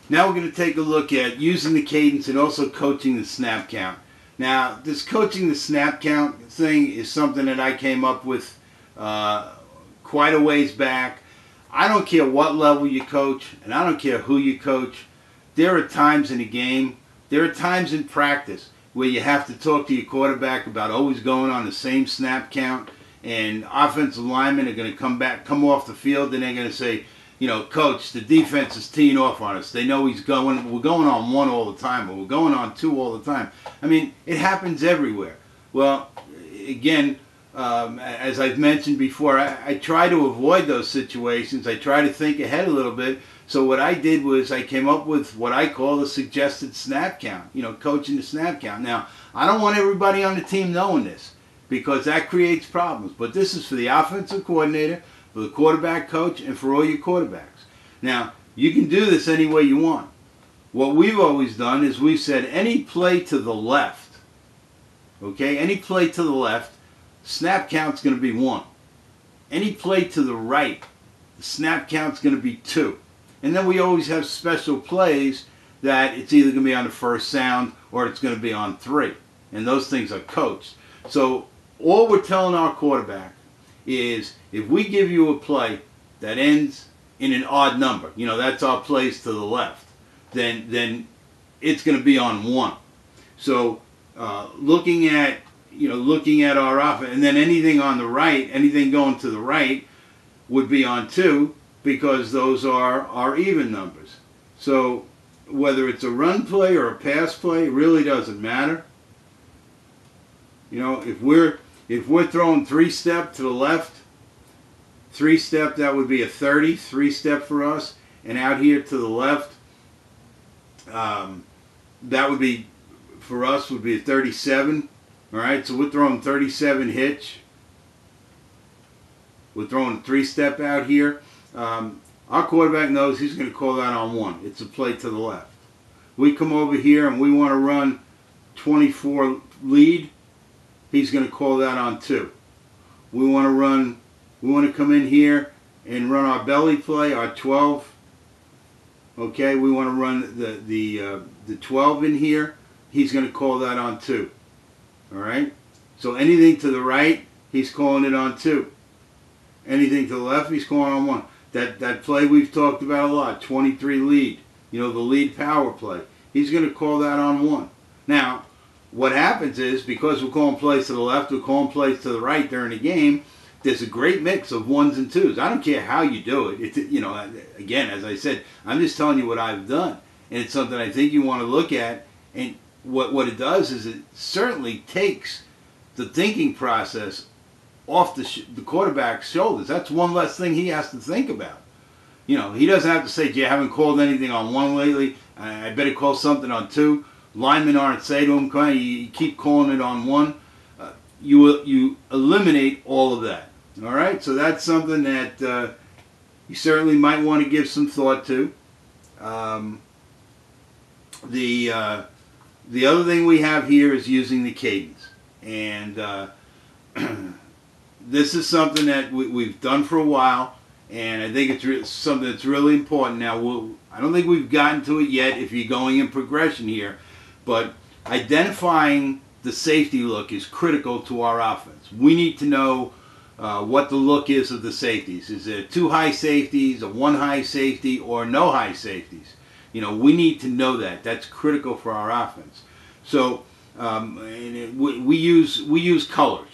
Now we're going to take a look at using the cadence and also coaching the snap count. Now, this coaching the snap count thing is something that I came up with quite a ways back. I don't care what level you coach, and I don't care who you coach. There are times in a game, there are times in practice where you have to talk to your quarterback about always going on the same snap count, and offensive linemen are going to come off the field, and they're going to say, you know, coach, the defense is teeing off on us. They know we're going on one all the time, or we're going on two all the time. I mean, it happens everywhere. Well, again, as I've mentioned before, I try to avoid those situations. I try to think ahead a little bit. So what I did was I came up with what I call the suggested snap count, you know, coaching the snap count. Now, I don't want everybody on the team knowing this because that creates problems. But this is for the offensive coordinator, for the quarterback coach, and for all your quarterbacks. Now, you can do this any way you want. What we've always done is we've said any play to the left, okay, any play to the left, snap count's going to be 1. Any play to the right, the snap count's going to be 2. And then we always have special plays that it's either going to be on the first sound or it's going to be on 3. And those things are coached. So all we're telling our quarterback is if we give you a play that ends in an odd number, you know, that's our plays to the left, then it's going to be on 1. So looking at our offense, and then anything on the right, anything going to the right would be on 2 because those are our even numbers. So whether it's a run play or a pass play, it really doesn't matter. You know, if we're throwing 3-step to the left, 3-step, that would be a 30, 3-step for us. And out here to the left, that would be, for us, would be a 37. All right, so we're throwing 37 hitch. We're throwing a 3-step out here. Our quarterback knows he's going to call that on 1. It's a play to the left. We come over here and we want to run 24 lead. He's going to call that on 2. We want to come in here and run our belly play, our 12. Okay, we want to run the 12 in here. He's going to call that on 2. All right. So anything to the right, he's calling it on 2. Anything to the left, he's calling on 1. That play we've talked about a lot, 23 lead. You know, the lead power play. He's going to call that on 1. Now, what happens is, because we're calling plays to the left, we're calling plays to the right during the game, there's a great mix of 1s and 2s. I don't care how you do it. It's, you know, again, as I said, I'm just telling you what I've done. And it's something I think you want to look at. And what it does is it certainly takes the thinking process off the quarterback's shoulders. That's one less thing he has to think about. You know, he doesn't have to say, gee, I haven't called anything on 1 lately. I better call something on 2. Linemen aren't saying to him, come on, you keep calling it on 1. You eliminate all of that. All right? So that's something that you certainly might want to give some thought to. The other thing we have here is using the cadence. And this is something that we've done for a while, and I think it's something that's really important. Now, I don't think we've gotten to it yet if you're going in progression here, but identifying the safety look is critical to our offense. We need to know what the look is of the safeties. Is there 2 high safeties, a 1 high safety, or no high safeties? You know, we need to know that. That's critical for our offense. So we use colors.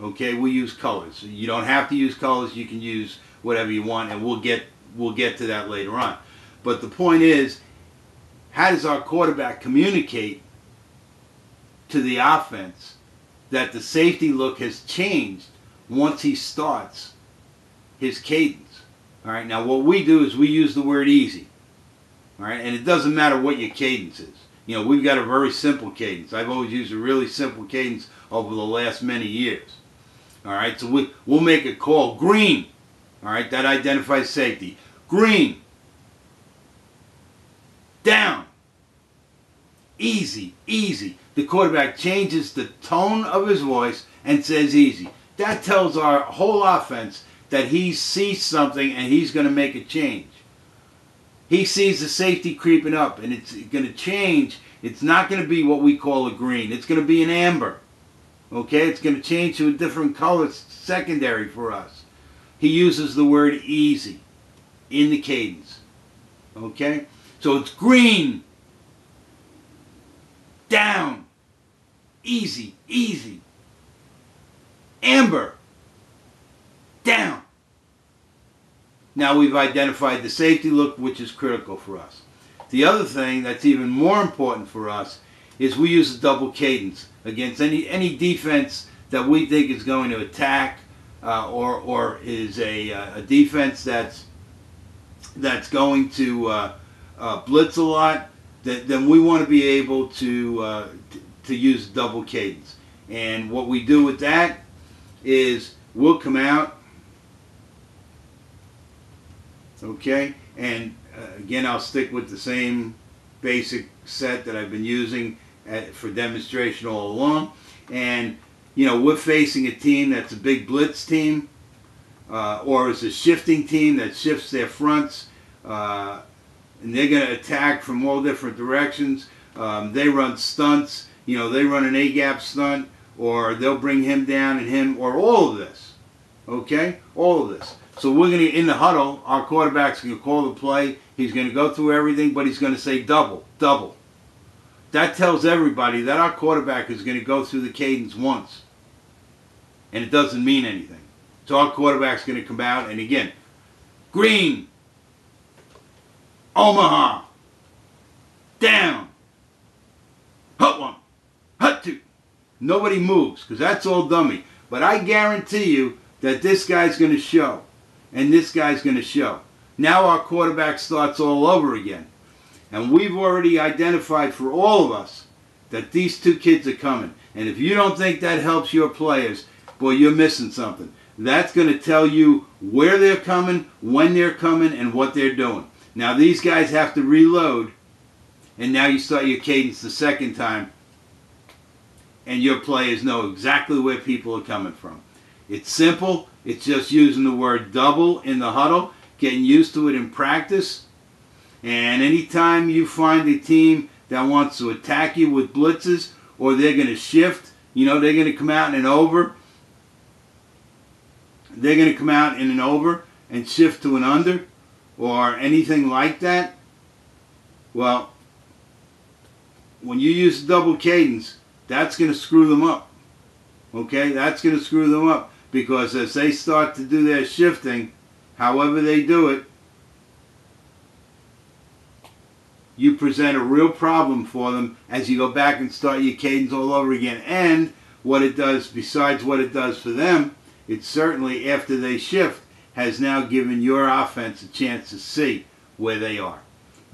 Okay, we use colors. You don't have to use colors. You can use whatever you want, and we'll get to that later on. But the point is, how does our quarterback communicate to the offense that the safety look has changed once he starts his cadence? All right. Now, what we do is we use the word easy. All right, and it doesn't matter what your cadence is. You know, we've got a very simple cadence. I've always used a really simple cadence over the last many years. All right, so we'll make a call, green. All right, that identifies safety. Green. Down. Easy, easy. The quarterback changes the tone of his voice and says easy. That tells our whole offense that he sees something and he's going to make a change. he sees the safety creeping up, and it's going to change. It's not going to be what we call a green. It's going to be an amber. Okay? It's going to change to a different color secondary for us. He uses the word easy in the cadence. Okay? So it's green, down, easy, easy. Amber, down. Now we've identified the safety look, which is critical for us. The other thing that's even more important for us is we use a double cadence against any defense that we think is going to attack or is a defense that's going to blitz a lot. Then we want to be able to use double cadence. And what we do with that is we'll come out, okay, and again I'll stick with the same basic set that I've been using for demonstration all along. And you know, we're facing a team that's a big blitz team, or is a shifting team that shifts their fronts, and they're going to attack from all different directions. They run stunts, you know, they run an A-gap stunt, or they'll bring him down and him, or all of this, okay, all of this. So we're going to, in the huddle, our quarterback's going to call the play, he's going to go through everything, but he's going to say double, double. That tells everybody that our quarterback is going to go through the cadence once, and it doesn't mean anything. So our quarterback's going to come out, and again, green, Omaha, down, hut one, hut two. Nobody moves, because that's all dummy. But I guarantee you that this guy's going to show, and this guy's going to show. Now our quarterback starts all over again. And we've already identified for all of us that these two kids are coming. And if you don't think that helps your players, boy, you're missing something. That's going to tell you where they're coming, when they're coming, and what they're doing. Now these guys have to reload, and now you start your cadence the second time, and your players know exactly where people are coming from. It's simple. It's just using the word double in the huddle, getting used to it in practice. And anytime you find a team that wants to attack you with blitzes, or they're going to shift, you know, they're going to come out in an over. They're going to come out in an over and shift to an under, or anything like that. Well, when you use double cadence, that's going to screw them up. Okay, that's going to screw them up, because as they start to do their shifting, however they do it, you present a real problem for them as you go back and start your cadence all over again. And what it does, besides what it does for them, it certainly, after they shift, has now given your offense a chance to see where they are.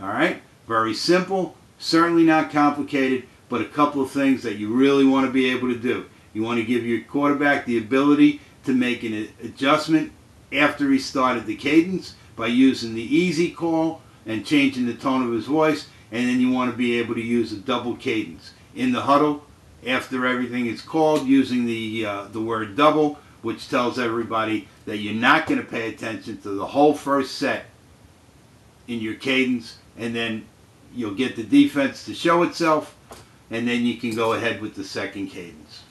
All right? Very simple, certainly not complicated, but a couple of things that you really want to be able to do. You want to give your quarterback the ability to make an adjustment after he started the cadence by using the easy call and changing the tone of his voice, and then you want to be able to use a double cadence in the huddle after everything is called, using the word double, which tells everybody that you're not going to pay attention to the whole first set in your cadence, and then you'll get the defense to show itself, and then you can go ahead with the second cadence.